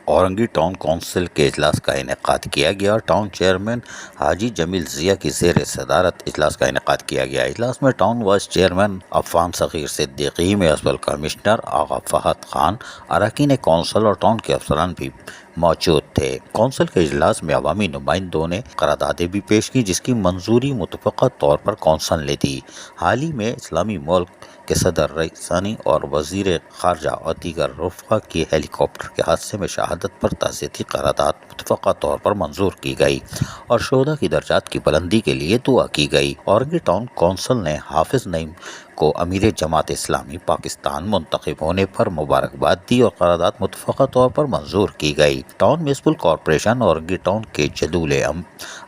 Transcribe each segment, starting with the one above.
Orangi town council کے اجلاس کا انعقاد کیا گیا۔ ٹاؤن چیئرمین حاجی جمیل ضیاء کی زیر صدارت اجلاس کا انعقاد کیا گیا۔ اجلاس میں ٹاؤن وائس چیئرمین عفان صغیر صدیقی، میونسپل کمشنر آغا فہد خان، اراکین کونسل اور ٹاؤن کے افسران بھی موجود تھے۔ کونسل کے اجلاس میں عوامی نمائندوں نے قراردادیں بھی پیش کی، جس کی منظوری متفقہ طور پر کونسل نے دی۔ حال ہی میں اسلامی ملک کے صدر رئیس ثانی اور وزیر خارجہ اور دیگر رفقا کی ہیلی کاپٹر کے حادثے میں شہادت پر تعزیتی قرارداد متفقہ طور پر منظور کی گئی اور شہداء کی درجات کی بلندی کے لیے دعا کی گئی۔ اورنگی ٹاؤن کونسل نے حافظ نعیم کو امیر جماعت اسلامی پاکستان منتخب ہونے پر مبارکباد دی اور قرارداد متفقہ طور پر منظور کی گئی۔ Town municipal corporation Orangi town کے جدول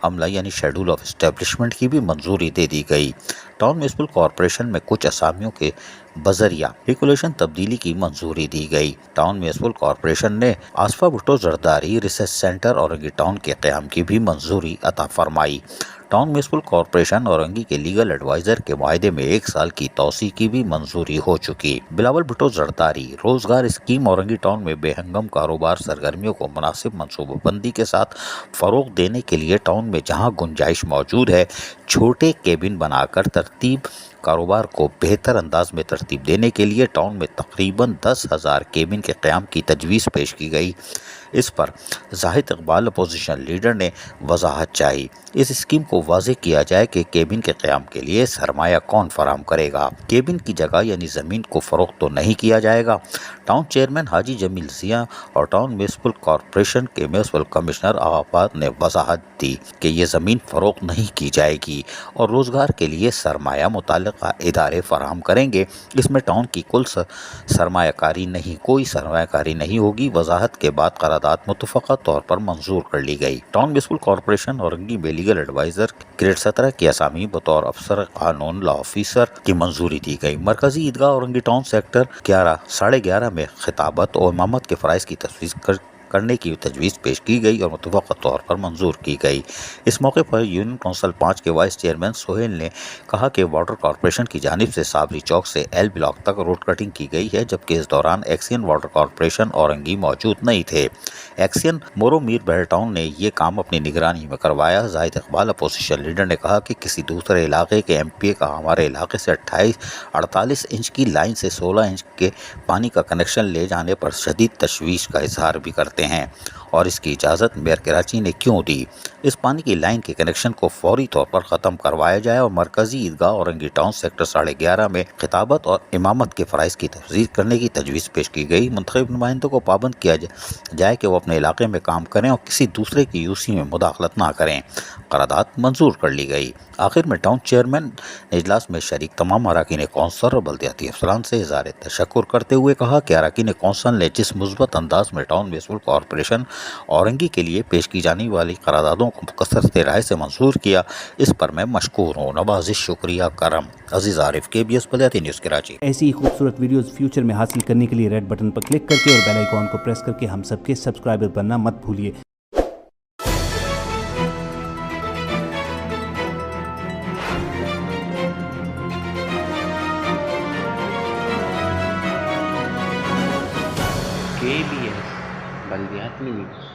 عملہ یعنی شیڈول آف اسٹیبلشمنٹ کی بھی منظوری دے دی گئی۔ ٹاؤن میونسپل کارپوریشن میں کچھ اسامیوں کے بذریعہ ریگولیشن تبدیلی کی منظوری دی گئی۔ ٹاؤن میونسپل کارپوریشن نے Asifa Bhutto Zardari research centre Orangi town کے قیام کی بھی منظوری عطا فرمائی۔ ٹاؤن میونسپل کارپوریشن اورنگی کے لیگل ایڈوائزر کے معاہدے میں 1 سال کی توسیع کی بھی منظوری ہو چکی۔ بلاول بھٹو زرداری روزگار اسکیم اورنگی ٹاؤن میں بے ہنگم کاروبار سرگرمیوں کو مناسب منصوبہ بندی کے ساتھ فروغ دینے کے لیے ٹاؤن میں جہاں گنجائش موجود ہے، چھوٹے کیبن بنا کر کاروبار کو بہتر انداز میں ترتیب دینے کے لیے ٹاؤن میں تقریباً 10,000 کیبن کے قیام کی تجویز پیش کی گئی۔ اس پر زاہد اقبال اپوزیشن لیڈر نے وضاحت چاہی۔ اس اسکیم کو واضح کیا جائے کہ کیبن کے قیام کے لیے سرمایہ کون فراہم کرے گا۔ کیبن کی جگہ یعنی زمین کو فروخت تو نہیں کیا جائے گا۔ ٹاؤن چیئرمین حاجی جمیل ضیاء اور ٹاؤن میونسپل کارپوریشن کے میونسپل کمشنر آغا فہد نے وضاحت دی کہ یہ زمین فروخت نہیں کی جائے گی اور روزگار کے لیے سرمایہ متعلقہ ادارے فراہم کریں گے۔ اس میں ٹاؤن کی کل سرمایہ کاری نہیں ہوگی۔ وضاحت کے بعد قرارداد متفقہ طور پر منظور کر لی گئی۔ ٹاؤن میونسپل کارپوریشن اورنگی میں لیگل ایڈوائزر گریڈ 17 کی اسامی بطور افسر قانون لا آفیسر کی منظوری دی گئی۔ مرکزی عیدگاہ اورنگی ٹاؤن سیکٹر 11:30 میں خطابت اور امامت کے فرائض کی تفویض کرنے کی تجویز پیش کی گئی اور متفقہ طور پر منظور کی گئی۔ اس موقع پر یونین کونسل 5 کے وائس چیئرمین سہیل نے کہا کہ واٹر کارپوریشن کی جانب سے صابری چوک سے ایل بلاک تک روڈ کٹنگ کی گئی ہے، جبکہ اس دوران ایکسین واٹر کارپوریشن اورنگی موجود نہیں تھے۔ ایکسین مورو میر بہر ٹاؤن نے یہ کام اپنی نگرانی میں کروایا۔ زاہد اقبال اپوزیشن لیڈر نے کہا کہ کسی دوسرے علاقے کے MP کا ہمارے علاقے سے 48 انچ کی لائن سے 16 انچ کے پانی کا کنیکشن لے جانے پر شدید تشویش کا اظہار بھی کرتے ہیں اور اس کی اجازت میئر کراچی نے کیوں دی۔ اس پانی کی لائن کے کنیکشن کو فوری طور پر ختم کروایا جائے اور مرکزی عیدگاہ اورنگی ٹاؤن سیکٹر 11:30 میں خطابت اور امامت کے فرائض کی تفویض کرنے کی تجویز پیش کی گئی۔ منتخب نمائندوں کو پابند کیا جائے کہ وہ اپنے علاقے میں کام کریں اور کسی دوسرے کی UC میں مداخلت نہ کریں۔ قرارداد منظور کر لی گئی۔ آخر میں ٹاؤن چیئرمین نے اجلاس میں شریک تمام اراکین کونسل اور بلدیاتی افسران سے اظہار تشکر کرتے ہوئے کہا کہ اراکین کونسل نے جس مثبت انداز میں ٹاؤن میونسپل کارپوریشن اورنگی کے لیے پیش کی جانے والی قراردادوں کو کثرت رائے سے منظور کیا، اس پر میں مشکور ہوں۔ نوازش، شکریہ، کرم۔ عزیز عارف، KBS بلدیاتی نیوز کراچی۔ ایسی ہی خوبصورت ویڈیوز فیوچر میں حاصل کرنے کے لیے ریڈ بٹن پر کلک کر کے اور بیل آئیکن کو پریس کر کے ہم سب کے سبسکرائبر بننا مت بھولیے۔ KBS بلدیاتی نیوز۔